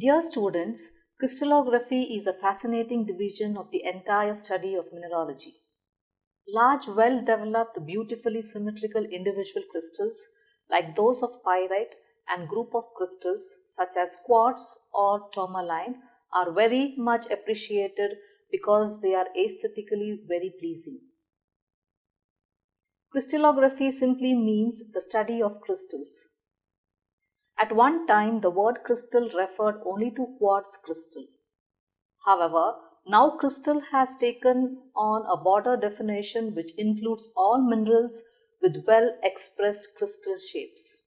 Dear students, crystallography is a fascinating division of the entire study of mineralogy. Large, well-developed, beautifully symmetrical individual crystals like those of pyrite and group of crystals such as quartz or tourmaline are very much appreciated because they are aesthetically very pleasing. Crystallography simply means the study of crystals. At one time, the word crystal referred only to quartz crystal. However, now crystal has taken on a broader definition which includes all minerals with well-expressed crystal shapes.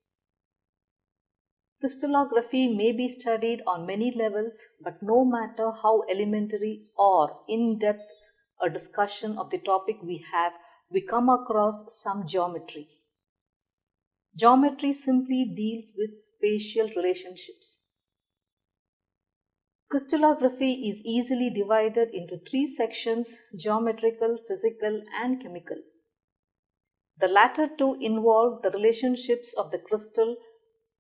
Crystallography may be studied on many levels, but no matter how elementary or in-depth a discussion of the topic we have, we come across some geometry. Geometry simply deals with spatial relationships. Crystallography is easily divided into three sections: geometrical, physical, and chemical. The latter two involve the relationships of the crystal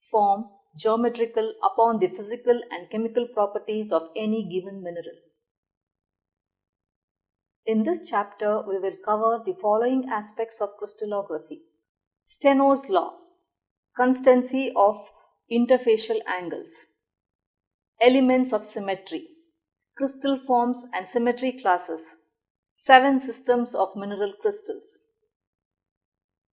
form geometrical upon the physical and chemical properties of any given mineral. In this chapter, we will cover the following aspects of crystallography: Steno's law, constancy of interfacial angles, elements of symmetry, crystal forms and symmetry classes, 7 systems of mineral crystals.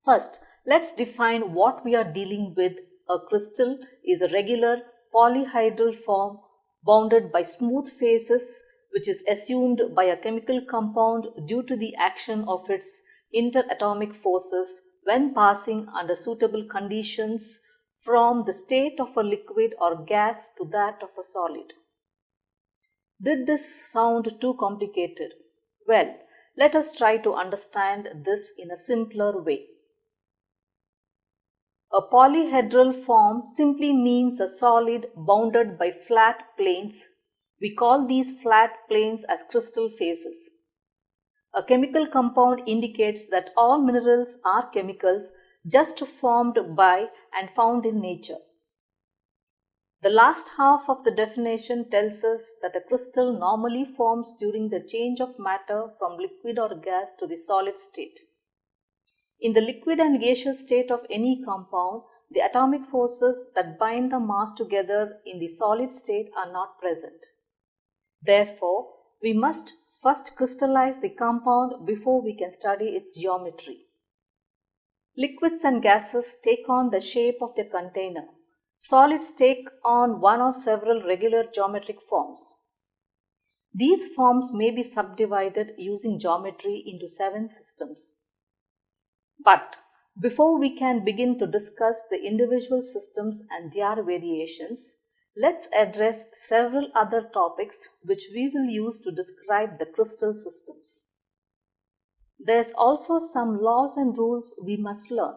First, let's define what we are dealing with. A crystal is a regular polyhedral form bounded by smooth faces, which is assumed by a chemical compound due to the action of its interatomic forces when passing under suitable conditions from the state of a liquid or gas to that of a solid. Did this sound too complicated? Well, let us try to understand this in a simpler way. A polyhedral form simply means a solid bounded by flat planes. We call these flat planes as crystal faces. A chemical compound indicates that all minerals are chemicals just formed by and found in nature. The last half of the definition tells us that a crystal normally forms during the change of matter from liquid or gas to the solid state. In the liquid and gaseous state of any compound, the atomic forces that bind the mass together in the solid state are not present. Therefore, we must first crystallize the compound before we can study its geometry. Liquids and gases take on the shape of their container. Solids take on one of several regular geometric forms. These forms may be subdivided using geometry into 7 systems. But before we can begin to discuss the individual systems and their variations, let's address several other topics which we will use to describe the crystal systems. There's also some laws and rules we must learn.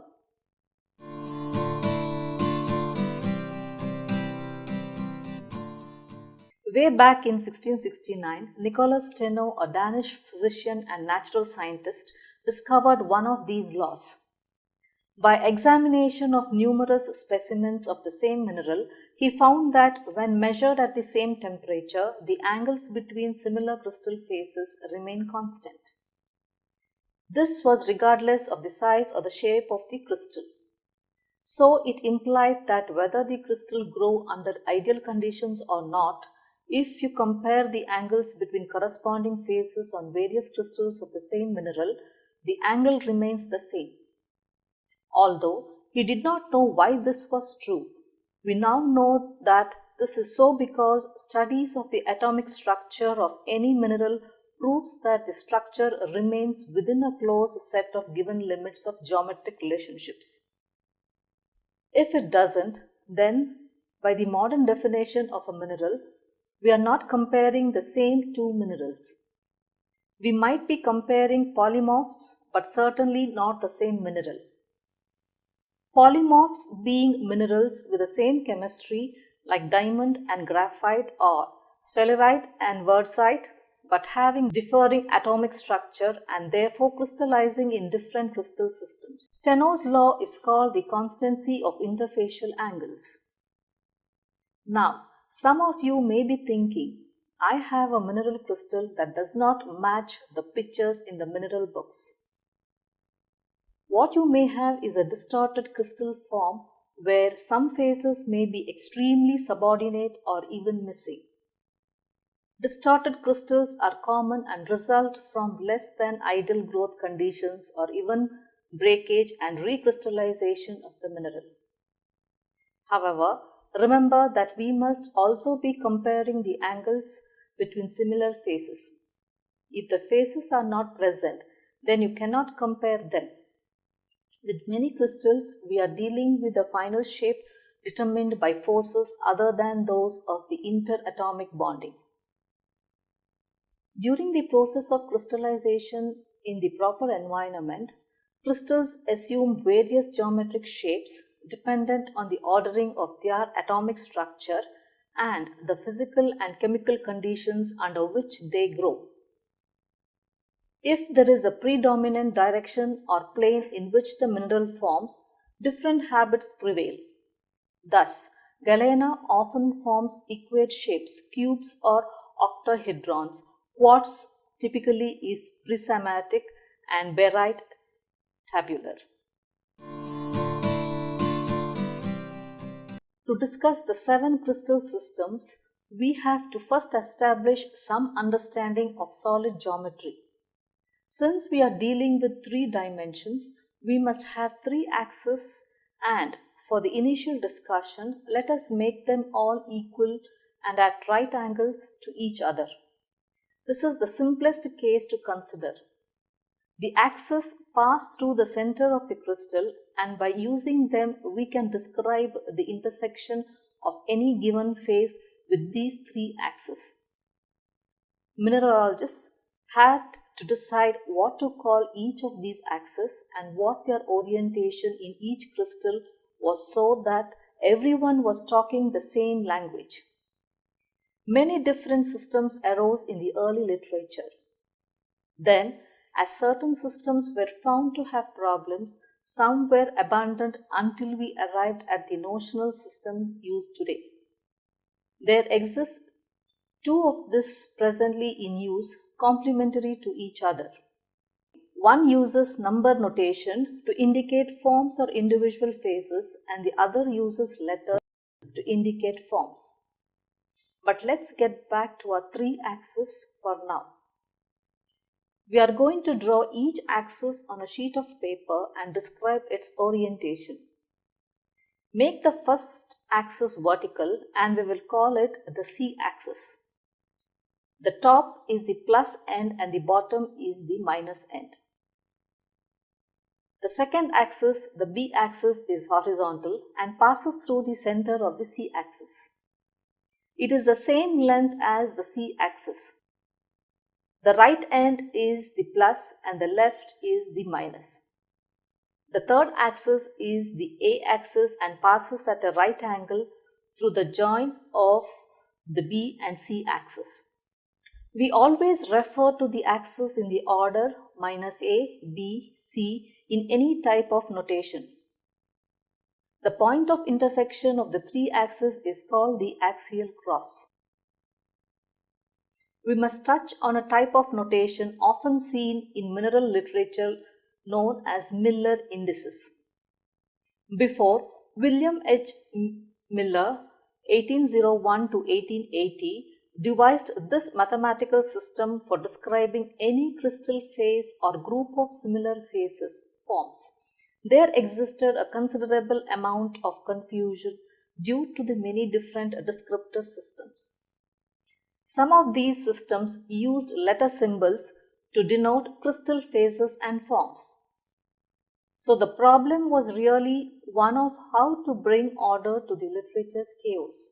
Way back in 1669, Nicholas Steno, a Danish physician and natural scientist, discovered one of these laws. By examination of numerous specimens of the same mineral, he found that when measured at the same temperature, the angles between similar crystal faces remain constant. This was regardless of the size or the shape of the crystal. So it implied that whether the crystal grow under ideal conditions or not, if you compare the angles between corresponding faces on various crystals of the same mineral, the angle remains the same. Although he did not know why this was true, we now know that this is so because studies of the atomic structure of any mineral proves that the structure remains within a closed set of given limits of geometric relationships. If it doesn't, then by the modern definition of a mineral, we are not comparing the same two minerals. We might be comparing polymorphs, but certainly not the same mineral. Polymorphs being minerals with the same chemistry like diamond and graphite or sphalerite and wurtzite, but having differing atomic structure and therefore crystallizing in different crystal systems. Steno's law is called the constancy of interfacial angles. Now, Some of you may be thinking, I have a mineral crystal that does not match the pictures in the mineral books. What you may have is a distorted crystal form where some phases may be extremely subordinate or even missing. Distorted crystals are common and result from less than ideal growth conditions or even breakage and recrystallization of the mineral. However, remember that we must also be comparing the angles between similar phases. If the phases are not present, then you cannot compare them. With many crystals, we are dealing with a final shape determined by forces other than those of the interatomic bonding. During the process of crystallization in the proper environment, crystals assume various geometric shapes dependent on the ordering of their atomic structure and the physical and chemical conditions under which they grow. If there is a predominant direction or plane in which the mineral forms, different habits prevail. Thus, galena often forms equate shapes, cubes or octahedrons. Quartz typically is prismatic and barite tabular. To discuss the 7 crystal systems, we have to first establish some understanding of solid geometry. Since we are dealing with 3 dimensions, we must have 3 axes, and for the initial discussion, let us make them all equal and at right angles to each other. This is the simplest case to consider. The axes pass through the center of the crystal, and by using them we can describe the intersection of any given phase with these 3 axes. Mineralogists had to decide what to call each of these axes and what their orientation in each crystal was so that everyone was talking the same language. Many different systems arose in the early literature. Then, as certain systems were found to have problems, some were abandoned until we arrived at the notional system used today. There exist 2 of these presently in use, complementary to each other. One uses number notation to indicate forms or individual phases, and the other uses letters to indicate forms. But let's get back to our 3 axes for now. We are going to draw each axis on a sheet of paper and describe its orientation. Make the first axis vertical and we will call it the C-axis. The top is the plus end and the bottom is the minus end. The second axis, the B-axis, is horizontal and passes through the center of the C-axis. It is the same length as the C-axis. The right end is the plus and the left is the minus. The third axis is the A-axis and passes at a right angle through the joint of the B and C axis. We always refer to the axis in the order minus A, B, C in any type of notation. The point of intersection of the 3 axes is called the axial cross. We must touch on a type of notation often seen in mineral literature known as Miller indices. Before William H. Miller, 1801 to 1880, devised this mathematical system for describing any crystal phase or group of similar phases forms, there existed a considerable amount of confusion due to the many different descriptive systems. Some of these systems used letter symbols to denote crystal phases and forms. So the problem was really one of how to bring order to the literature's chaos.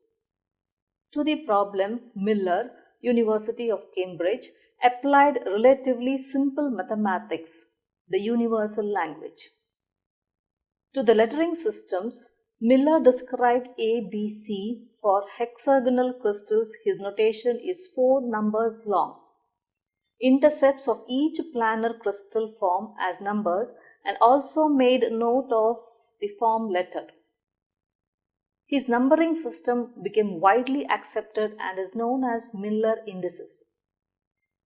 To the problem, Miller, University of Cambridge, applied relatively simple mathematics, the universal language. To the lettering systems, Miller described ABC for hexagonal crystals. His notation is 4 numbers long. Intercepts of each planar crystal form as numbers and also made note of the form letter. His numbering system became widely accepted and is known as Miller indices.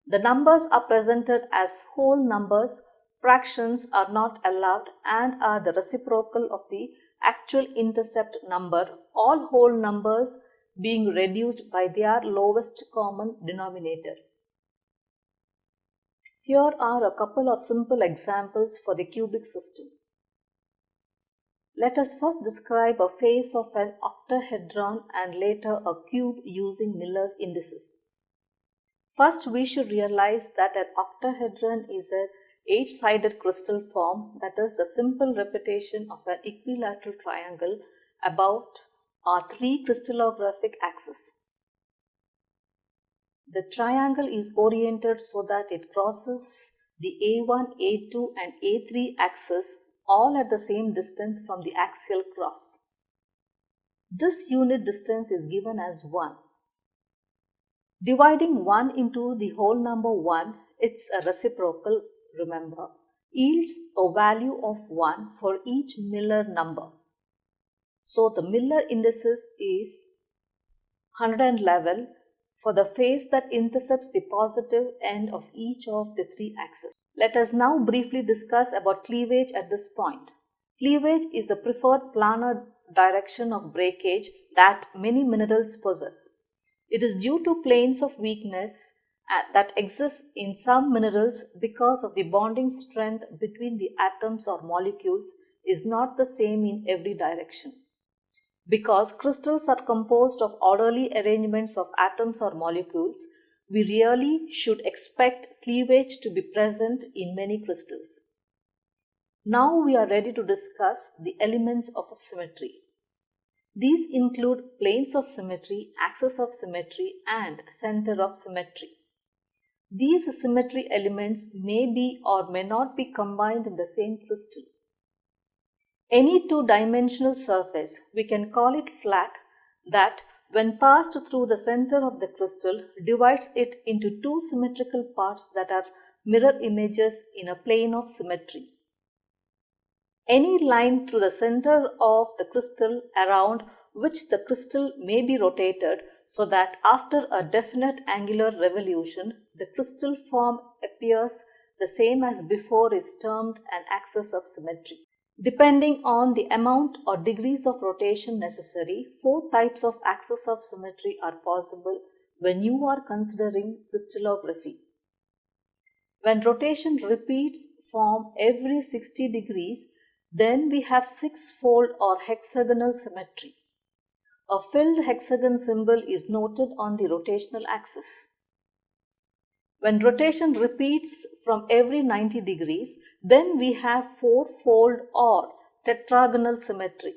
The numbers are presented as whole numbers, fractions are not allowed and are the reciprocal of the actual intercept number, all whole numbers being reduced by their lowest common denominator. Here are a couple of simple examples for the cubic system. Let us first describe a face of an octahedron and later a cube using Miller's indices. First, we should realize that an octahedron is an 8-sided crystal form, that is the simple repetition of an equilateral triangle about our 3 crystallographic axes. The triangle is oriented so that it crosses the A1, A2 and A3 axes all at the same distance from the axial cross. This unit distance is given as 1. Dividing 1 into the whole number 1, it's a reciprocal, remember, yields a value of 1 for each Miller number. So the Miller indices is 111 for the face that intercepts the positive end of each of the 3 axes. Let us now briefly discuss about cleavage at this point. Cleavage is the preferred planar direction of breakage that many minerals possess. It is due to planes of weakness that exist in some minerals because of the bonding strength between the atoms or molecules is not the same in every direction. Because crystals are composed of orderly arrangements of atoms or molecules, we really should expect cleavage to be present in many crystals. Now we are ready to discuss the elements of a symmetry. These include planes of symmetry, axes of symmetry, and center of symmetry. These symmetry elements may be or may not be combined in the same crystal. Any two-dimensional surface, we can call it flat, that when passed through the center of the crystal divides it into 2 symmetrical parts that are mirror images in a plane of symmetry. Any line through the center of the crystal around which the crystal may be rotated so that after a definite angular revolution the crystal form appears the same as before is termed an axis of symmetry. Depending on the amount or degrees of rotation necessary, 4 types of axes of symmetry are possible when you are considering crystallography. When rotation repeats from every 60 degrees, then we have 6-fold or hexagonal symmetry. A filled hexagon symbol is noted on the rotational axis. When rotation repeats from every 90 degrees, then we have 4-fold or tetragonal symmetry.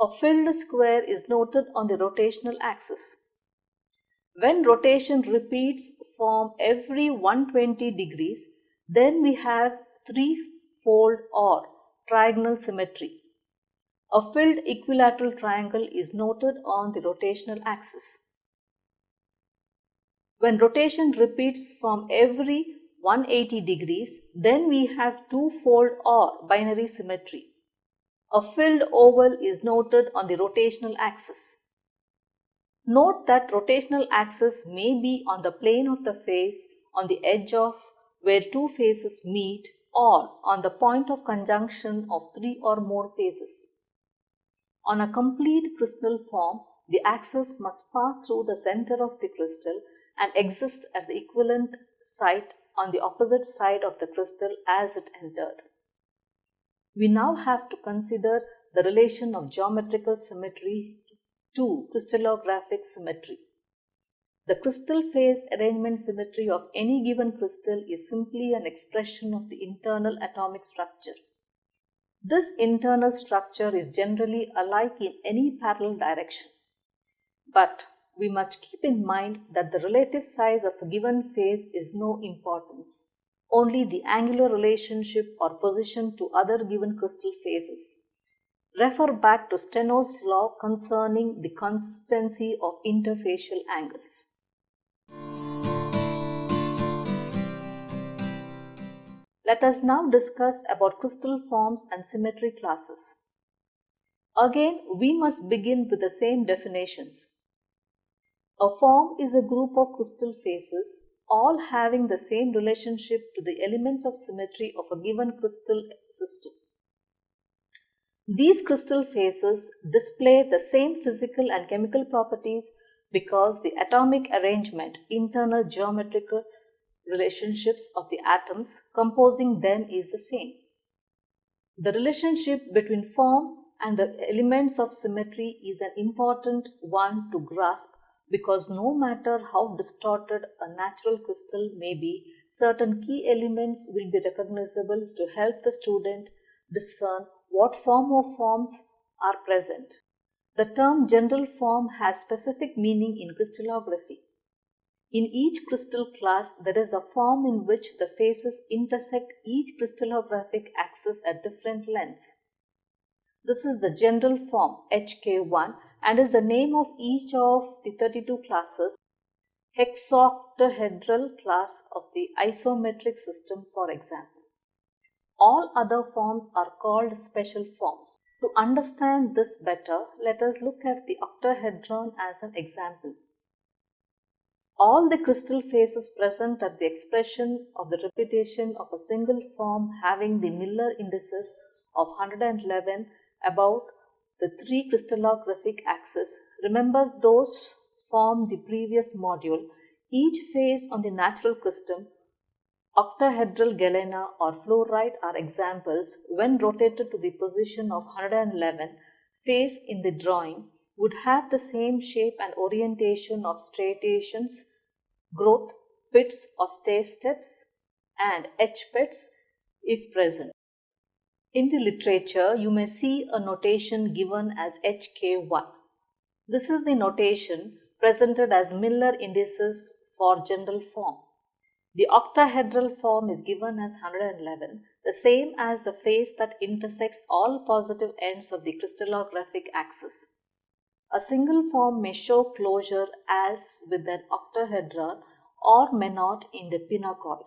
A filled square is noted on the rotational axis. When rotation repeats from every 120 degrees, then we have 3-fold or trigonal symmetry. A filled equilateral triangle is noted on the rotational axis. When rotation repeats from every 180 degrees, then we have 2-fold or binary symmetry. A filled oval is noted on the rotational axis. Note that rotational axis may be on the plane of the face, on the edge of where 2 faces meet, or on the point of conjunction of 3 or more faces. On a complete crystal form, the axis must pass through the center of the crystal and exist at the equivalent site on the opposite side of the crystal as it entered. We now have to consider the relation of geometrical symmetry to crystallographic symmetry. The crystal phase arrangement symmetry of any given crystal is simply an expression of the internal atomic structure. This internal structure is generally alike in any parallel direction. But we must keep in mind that the relative size of a given phase is no importance, only the angular relationship or position to other given crystal phases. Refer back to Steno's law concerning the consistency of interfacial angles. Let us now discuss about crystal forms and symmetry classes. Again, we must begin with the same definitions. A form is a group of crystal faces, all having the same relationship to the elements of symmetry of a given crystal system. These crystal faces display the same physical and chemical properties because the atomic arrangement, internal geometrical relationships of the atoms composing them is the same. The relationship between form and the elements of symmetry is an important one to grasp because no matter how distorted a natural crystal may be, certain key elements will be recognizable to help the student discern what form or forms are present. The term general form has specific meaning in crystallography. In each crystal class, there is a form in which the faces intersect each crystallographic axis at different lengths. This is the general form HK1 and is the name of each of the 32 classes, hexaoctahedral class of the isometric system, for example. All other forms are called special forms. To understand this better, let us look at the octahedron as an example. All the crystal faces present at the expression of the repetition of a single form having the Miller indices of 111 about the three crystallographic axes. Remember those from the previous module. Each face on the natural crystal, octahedral galena or fluorite are examples. When rotated to the position of 111, face in the drawing would have the same shape and orientation of striations, growth pits or stair steps, and edge pits if present. In the literature, you may see a notation given as HK1. This is the notation presented as Miller indices for general form. The octahedral form is given as 111, the same as the face that intersects all positive ends of the crystallographic axis. A single form may show closure as with an octahedron or may not in the pinacoid,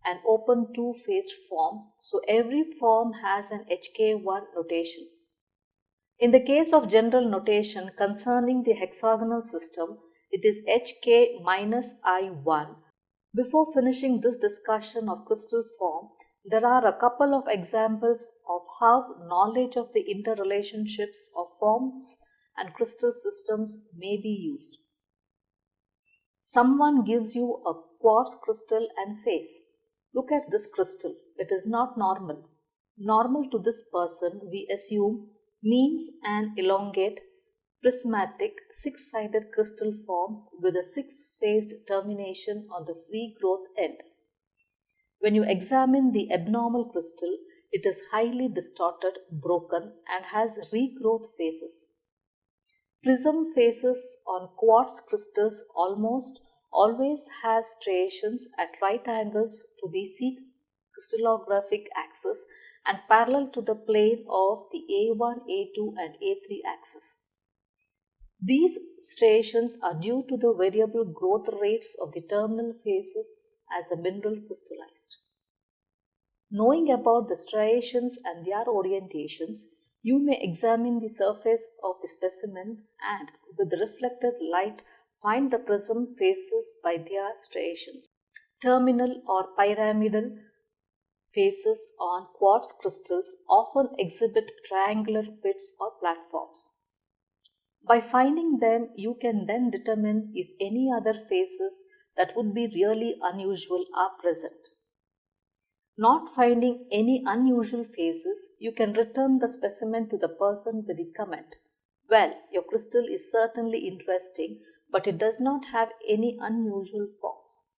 an open two-faced form, so every form has an HK1 notation. In the case of general notation concerning the hexagonal system, it is HK minus I1. Before finishing this discussion of crystal form, there are a couple of examples of how knowledge of the interrelationships of forms and crystal systems may be used. Someone gives you a quartz crystal and says, "Look at this crystal, it is not normal." Normal to this person, we assume, means an elongate, prismatic, six-sided crystal form with a six-faced termination on the free growth end. When you examine the abnormal crystal, it is highly distorted, broken, and has regrowth faces. Prism faces on quartz crystals almost always have striations at right angles to the C crystallographic axis and parallel to the plane of the A1, A2 and A3 axis. These striations are due to the variable growth rates of the terminal faces as the mineral crystallized. Knowing about the striations and their orientations, you may examine the surface of the specimen and, with reflected light, find the prism faces by their striations. Terminal or pyramidal faces on quartz crystals often exhibit triangular pits or platforms. By finding them, you can then determine if any other faces that would be really unusual are present. Not finding any unusual faces, you can return the specimen to the person with the comment, "Well, your crystal is certainly interesting, but it does not have any unusual forms.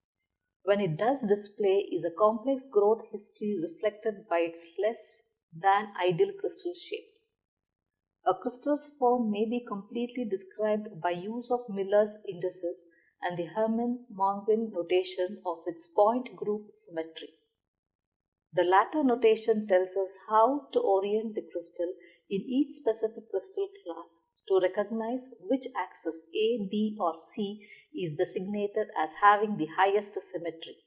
When it does display is a complex growth history reflected by its less than ideal crystal shape." A crystal's form may be completely described by use of Miller's indices and the Hermann-Mongin notation of its point group symmetry. The latter notation tells us how to orient the crystal in each specific crystal class to recognize which axis A, B or C is designated as having the highest symmetry.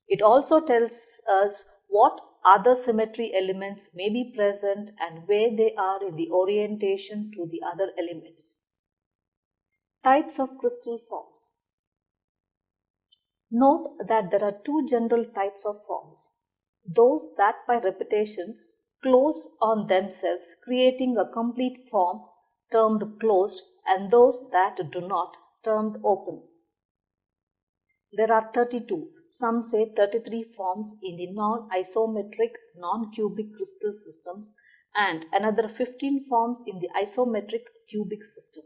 It also tells us what other symmetry elements may be present and where they are in the orientation to the other elements. Types of crystal forms. Note that there are two general types of forms. Those that by repetition close on themselves, creating a complete form termed closed, and those that do not, termed open. There are 32, some say 33 forms in the non-isometric, non-cubic crystal systems and another 15 forms in the isometric cubic system.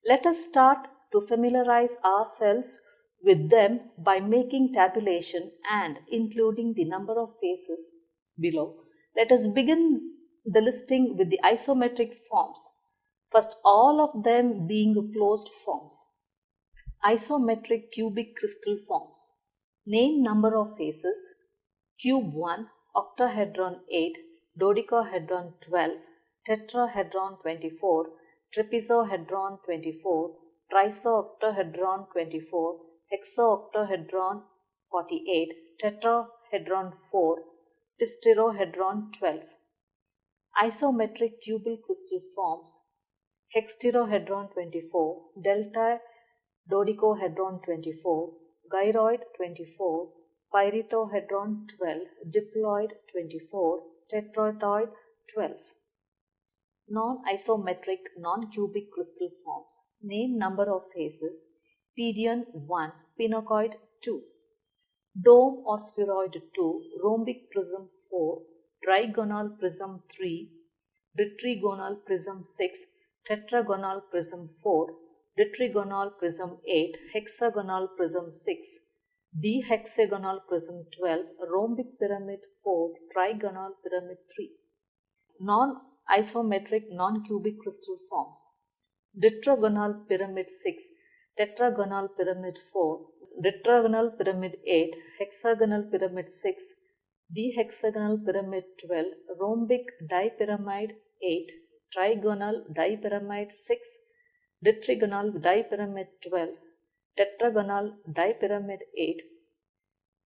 Let us start to familiarize ourselves with them by making tabulation and including the number of faces below. Let us begin the listing with the isometric forms, first all of them being closed forms. Isometric cubic crystal forms. Name number of faces: cube 1, octahedron 8, dodecahedron 12, tetrahedron 24, trapezohedron 24, trisooctahedron 24, hexaoctahedron 48, tetrahedron 4, disterohedron 12. Isometric cubic crystal forms: hexterohedron 24, delta dodecahedron 24, gyroid 24, pyritohedron 12, diploid 24, tetratoid 12. Non-isometric, non-cubic crystal forms. Name number of faces: pedion 1, pinacoid 2, dome or spheroid 2, rhombic prism 4, trigonal prism 3, tetragonal prism 6, tetragonal prism 4, tetragonal prism 8, hexagonal prism 6, dihexagonal prism 12, rhombic pyramid 4, trigonal pyramid 3. Non-isometric, non-cubic crystal forms: tetragonal pyramid 6, tetragonal pyramid 4, tetragonal pyramid 8, hexagonal pyramid 6, dihexagonal pyramid 12, rhombic dipyramid 8, trigonal dipyramid 6, tetragonal dipyramid 12, tetragonal dipyramid 8,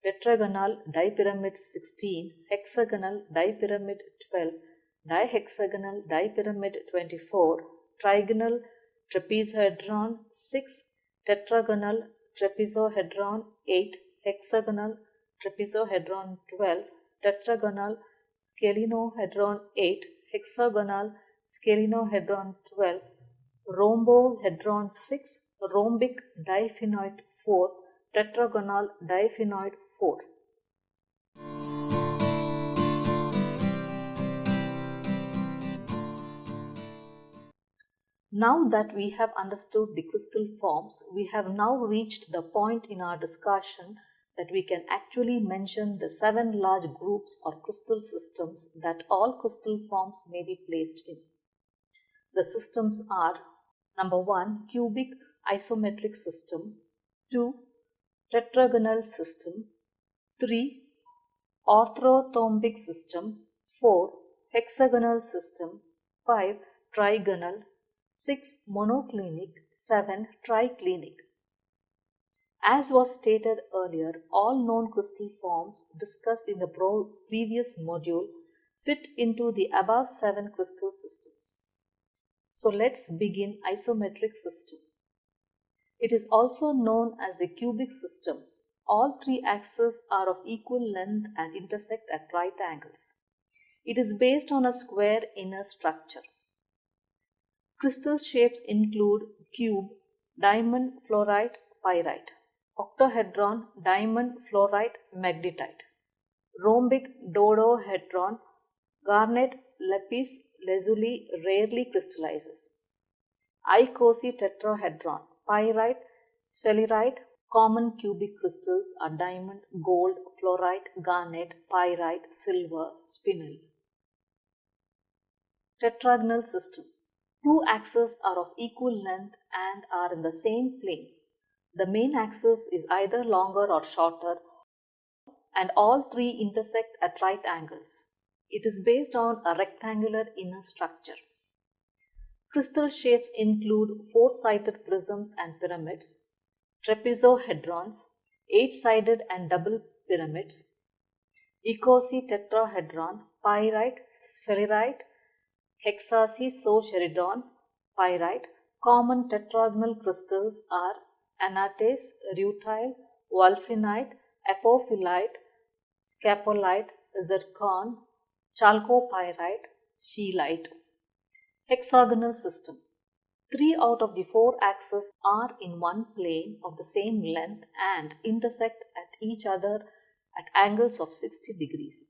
tetragonal dipyramid 16, hexagonal dipyramid 12, dihexagonal dipyramid 24, trigonal trapezohedron 6, tetragonal trapezohedron 8, hexagonal trapezohedron 12, tetragonal scalenohedron 8, hexagonal scalenohedron 12, rhombohedron 6, rhombic diphenoid 4, tetragonal diphenoid 4. Now that we have understood the crystal forms, we have now reached the point in our discussion that we can actually mention the 7 large groups or crystal systems that all crystal forms may be placed in. The systems are: number 1, cubic isometric system; 2, tetragonal system; 3, orthorhombic system; 4, hexagonal system; 5, trigonal; 6, monoclinic; 7, triclinic. As was stated earlier, all known crystal forms discussed in the previous module fit into the above 7 crystal systems. So let's begin isometric system. It is also known as the cubic system. All 3 axes are of equal length and intersect at right angles. It is based on a square inner structure. Crystal shapes include cube, diamond, fluorite, pyrite; octahedron, diamond, fluorite, magnetite; rhombic dodecahedron, garnet, lapis lazuli rarely crystallizes; icosahedron, pyrite, sphalerite. Common cubic crystals are diamond, gold, fluorite, garnet, pyrite, silver, spinel. Tetragonal system. 2 axes are of equal length and are in the same plane. The main axis is either longer or shorter, and all 3 intersect at right angles. It is based on a rectangular inner structure. Crystal shapes include 4-sided prisms and pyramids, trapezohedrons, 8-sided and double pyramids, icosahedron, pyrite, spherite, hexacosaheridron, pyrite. Common tetragonal crystals are anatase, rutile, wulfenite, apophyllite, scapolite, zircon, chalcopyrite, scheelite. Hexagonal system. 3 out of the 4 axes are in one plane of the same length and intersect at each other at angles of 60 degrees.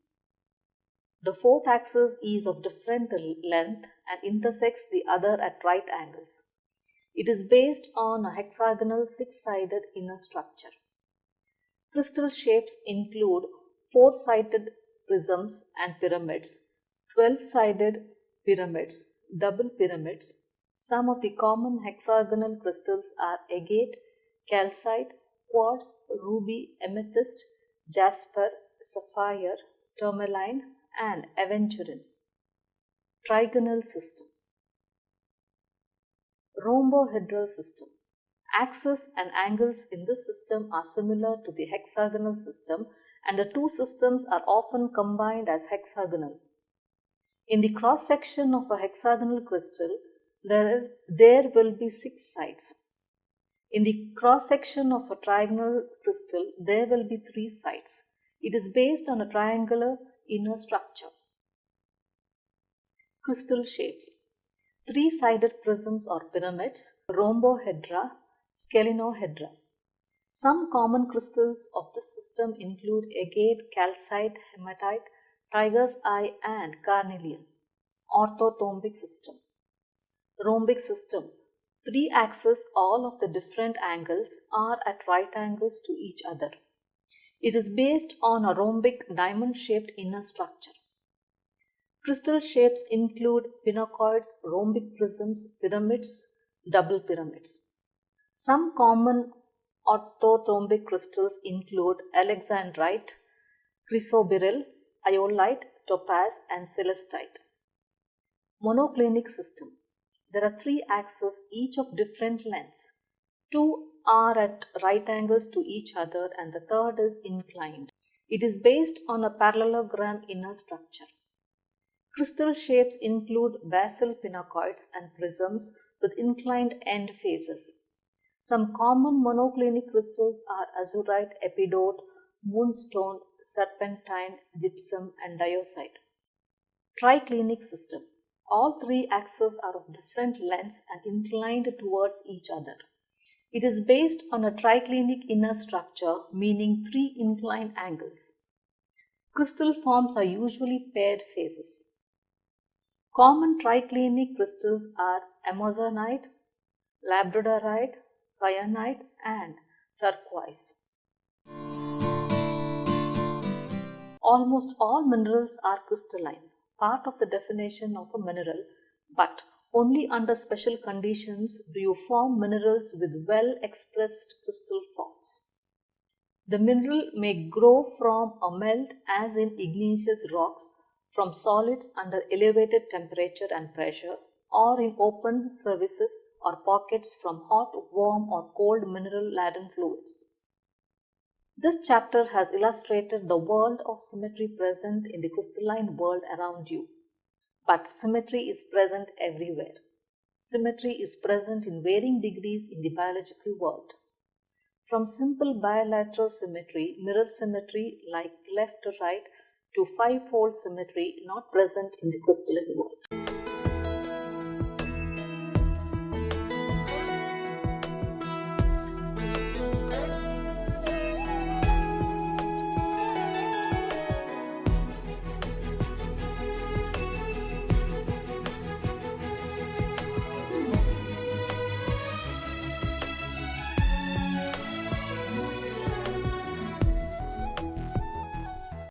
The fourth axis is of different length and intersects the other at right angles. It is based on a hexagonal 6-sided inner structure. Crystal shapes include 4-sided prisms and pyramids, 12-sided pyramids, double pyramids. Some of the common hexagonal crystals are agate, calcite, quartz, ruby, amethyst, jasper, sapphire, tourmaline, and aventurine. Trigonal system. Rhombohedral system. Axes and angles in this system are similar to the hexagonal system, and the two systems are often combined as hexagonal. In the cross section of a hexagonal crystal, there will be 6 sides. In the cross section of a trigonal crystal, there will be 3 sides. It is based on a triangular inner structure. Crystal shapes. 3-sided prisms or pyramids, rhombohedra, scalenohedra. Some common crystals of this system include agate, calcite, hematite, tiger's eye, and carnelian. Orthorhombic system. Rhombic system. 3 axes, all of the different angles, are at right angles to each other. It is based on a rhombic diamond-shaped inner structure. Crystal shapes include pinacoids, rhombic prisms, pyramids, double pyramids. Some common orthorhombic crystals include alexandrite, chrysoberyl, iolite, topaz, and celestite. Monoclinic system. There are 3 axes, each of different lengths. 2 are at right angles to each other and the third is inclined. It is based on a parallelogram inner structure. Crystal shapes include basal pinacoids and prisms with inclined end faces. Some common monoclinic crystals are azurite, epidote, moonstone, serpentine, gypsum, and diorite. Triclinic system. All 3 axes are of different lengths and inclined towards each other. It is based on a triclinic inner structure, meaning 3 inclined angles. Crystal forms are usually paired faces. Common triclinic crystals are amazonite, labradorite, kyanite, and turquoise. Almost all minerals are crystalline, part of the definition of a mineral, but only under special conditions do you form minerals with well-expressed crystal forms. The mineral may grow from a melt, as in igneous rocks, from solids under elevated temperature and pressure, or in open surfaces or pockets from hot, warm, or cold mineral-laden fluids. This chapter has illustrated the world of symmetry present in the crystalline world around you. But symmetry is present everywhere. Symmetry is present in varying degrees in the biological world. From simple bilateral symmetry, mirror symmetry like left to right, to 5-fold symmetry not present in the crystalline world.